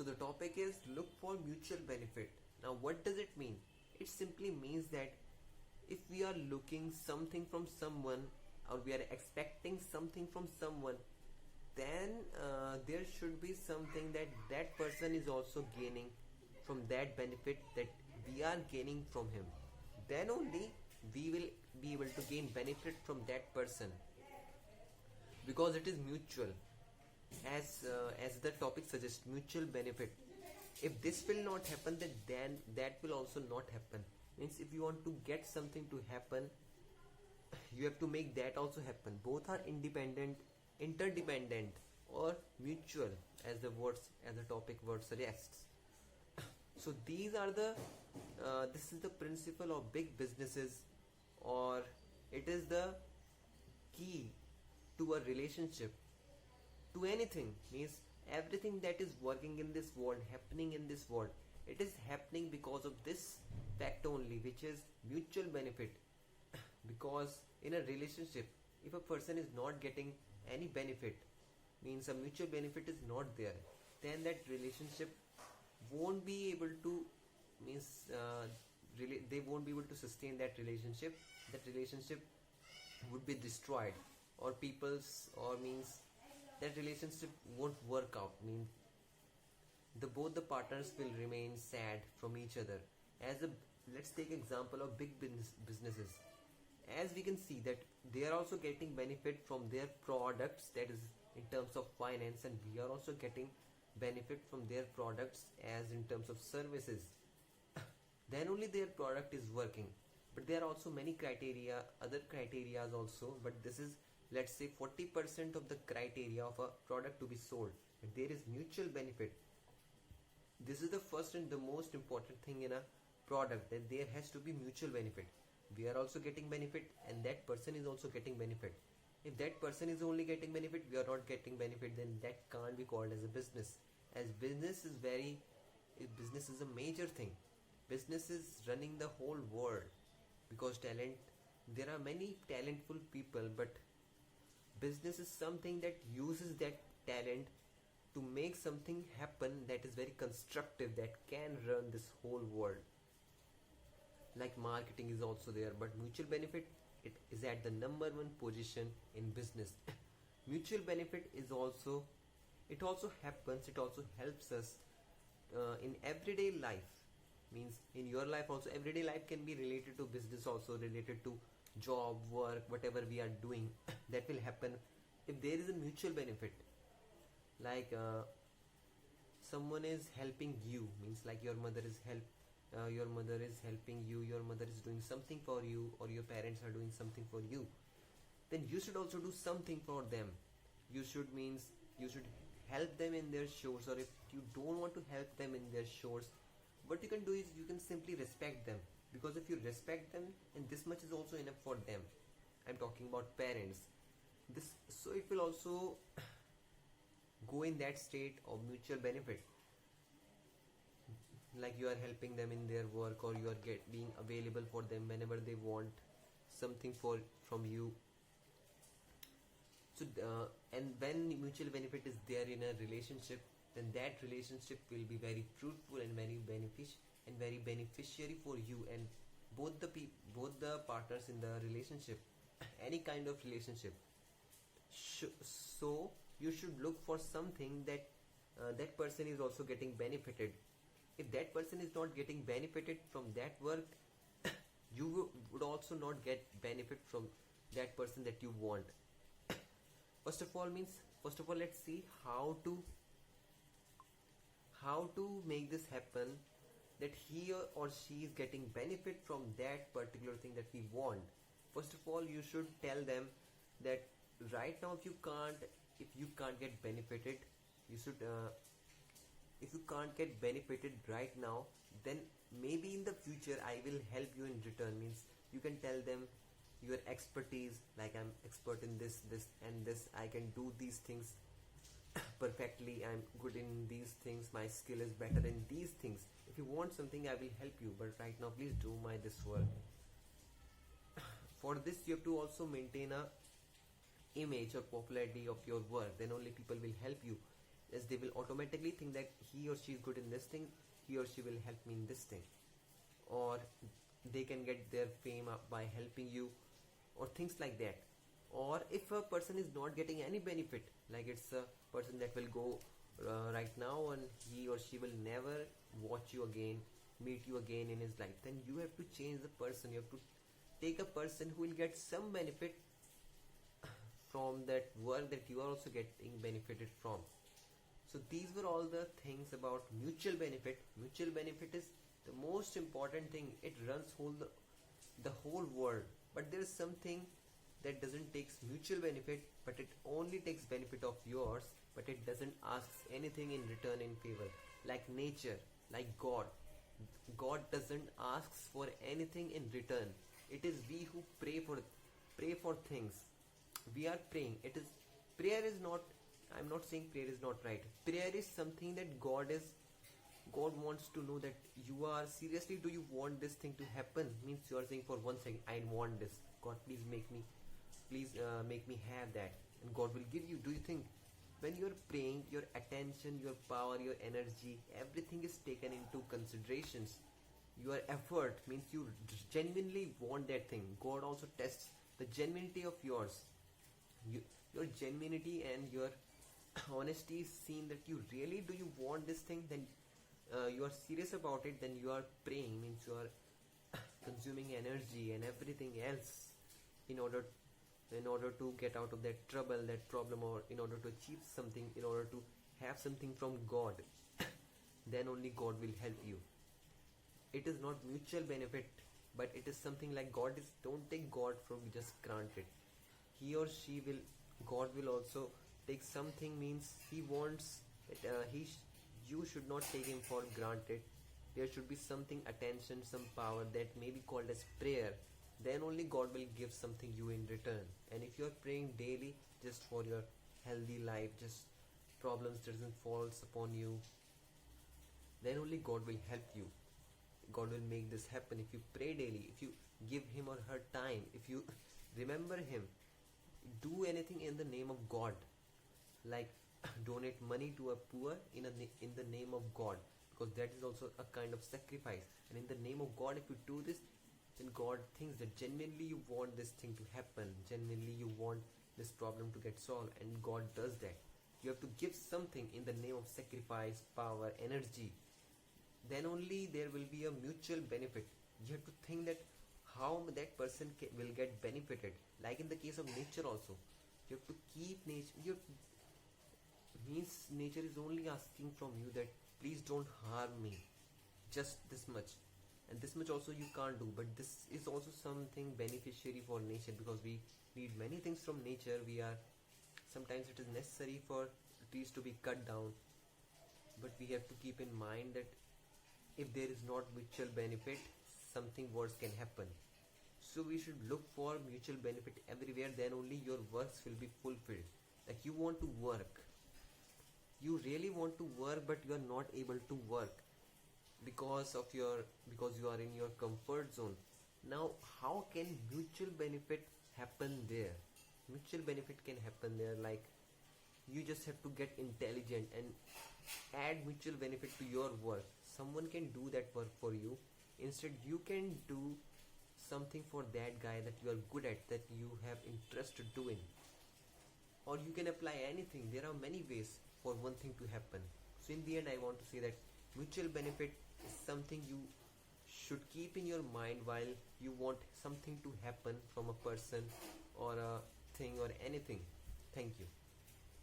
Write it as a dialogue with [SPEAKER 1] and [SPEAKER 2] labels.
[SPEAKER 1] So the topic is look for mutual benefit. Now what does it mean? It simply means that if we are looking something from someone or we are expecting something from someone, then there should be something that that person is also gaining from that benefit that we are gaining from him. Then only we will be able to gain benefit from that person, because it is mutual. As the topic suggests, mutual benefit. If this will not happen, then that will also not happen. Means if you want to get something to happen, you have to make that also happen. Both are independent, interdependent, or mutual, as the topic word suggests. So these are the this is the principle of big businesses, or it is the key to a relationship, to anything. Means everything that is working in this world, happening in this world, it is happening because of this fact only, which is mutual benefit. Because in a relationship, if a person is not getting any benefit, means a mutual benefit is not there, then that relationship won't be able to, means they won't be able to sustain that relationship. That relationship would be destroyed, or people's, or means that relationship won't work out. Means both the partners will remain sad from each other. Let's take example of big businesses. As we can see that they are also getting benefit from their products, that is in terms of finance, and we are also getting benefit from their products as in terms of services. Then only their product is working. But there are also many criteria, other criteria also, but this is, let's say, 40% of the criteria of a product to be sold. If there is mutual benefit, this is the first and the most important thing in a product, that there has to be mutual benefit. We are also getting benefit, and that person is also getting benefit. If that person is only getting benefit, we are not getting benefit, then that can't be called as a business. As business is a major thing. Business is running the whole world, because there are many talentful people, but business is something that uses that talent to make something happen that is very constructive, that can run this whole world. Like marketing is also there, but mutual benefit, it is at the number one position in business. Mutual benefit is also, it also helps us in everyday life. Means in your life also, everyday life can be related to business, also related to job, work, whatever we are doing. That will happen if there is a mutual benefit. Like someone is helping you, means like your mother is helping you, your mother is doing something for you, or your parents are doing something for you, then you should also do something for them. You should help them in their chores. Or if you don't want to help them in their chores, what you can do is you can simply respect them. Because if you respect them, and this much is also enough for them. I'm talking about parents. So it will also go in that state of mutual benefit. Like you are helping them in their work, or you are being available for them whenever they want something from you. So and when mutual benefit is there in a relationship, then that relationship will be very fruitful and very beneficiary for you and both the partners in the relationship. Any kind of relationship. So you should look for something that that person is also getting benefited. If that person is not getting benefited from that work, you would also not get benefit from that person that you want. First of all, let's see how to make this happen, that he or she is getting benefit from that particular thing that we want. First of all, you should tell them that right now, if you can't get benefited, you should if you can't get benefited right now, then maybe in the future I will help you in return. Means you can tell them your expertise, like I'm expert in this and this, I can do these things perfectly, I'm good in these things, my skill is better in these things. If you want something, I will help you, but right now please do this work. For this you have to also maintain a image or popularity of your work, then only people will help you. as they will automatically think that he or she is good in this thing, he or she will help me in this thing, or they can get their fame up by helping you, or things like that. Or if a person is not getting any benefit, like it's a person that will go right now and he or she will never watch you again, meet you again in his life, then you have to change the person. You have to take a person who will get some benefit from that work that you are also getting benefited from. So these were all the things about mutual benefit. Mutual benefit is the most important thing. It runs the whole world. But there is something that doesn't take mutual benefit, but it only takes benefit of yours, but it doesn't ask anything in return in favor. Like nature, like God. God doesn't ask for anything in return. It is we who pray for things. We are praying. Prayer is not, I'm not saying prayer is not right. Prayer is something that God wants to know that you are seriously, do you want this thing to happen? Means you are saying for one second, I want this. God, please make me have that, and God will give you. Do you think when you are praying, your attention, your power, your energy, everything is taken into considerations? Your effort means you genuinely want that thing. God also tests the genuinity of yours. Your genuinity and your honesty is seen that you really do you want this thing. Then you are serious about it. Then you are praying, means you are consuming energy and everything else in order to get out of that trouble, that problem, or in order to achieve something, in order to have something from God. Then only God will help you. It is not mutual benefit, but it is something like God is, don't take God from just granted. He or she will, God will also take something, means he wants that you should not take him for granted. There should be something, attention, some power that may be called as prayer. Then only God will give something you in return. And if you are praying daily just for your healthy life, just problems doesn't falls upon you, then only God will help you. God will make this happen. If you pray daily, if you give him or her time, if you remember him, do anything in the name of God, like donate money to a poor in the name of God, because that is also a kind of sacrifice. And in the name of God, if you do this, then God thinks that genuinely you want this thing to happen, genuinely you want this problem to get solved, and God does that. You have to give something in the name of sacrifice, power, energy. Then only there will be a mutual benefit. You have to think that how that person will get benefited. Like in the case of nature also, you have to keep nature. Means nature is only asking from you that please don't harm me, just this much, and this much also you can't do, but this is also something beneficiary for nature, because we need many things from nature. Sometimes it is necessary for trees to be cut down, but we have to keep in mind that if there is not mutual benefit, something worse can happen. So we should look for mutual benefit everywhere. Then only your works will be fulfilled. Like you want to work, you really want to work, but you are not able to work because you are in your comfort zone. Now how can mutual benefit happen there? Mutual benefit can happen there, like you just have to get intelligent and add mutual benefit to your work. Someone can do that work for you. Instead, you can do something for that guy that you are good at, that you have interest to doing. Or you can apply anything. There are many ways for one thing to happen. So in the end, I want to say that mutual benefit is something you should keep in your mind while you want something to happen from a person or a thing or anything. Thank you.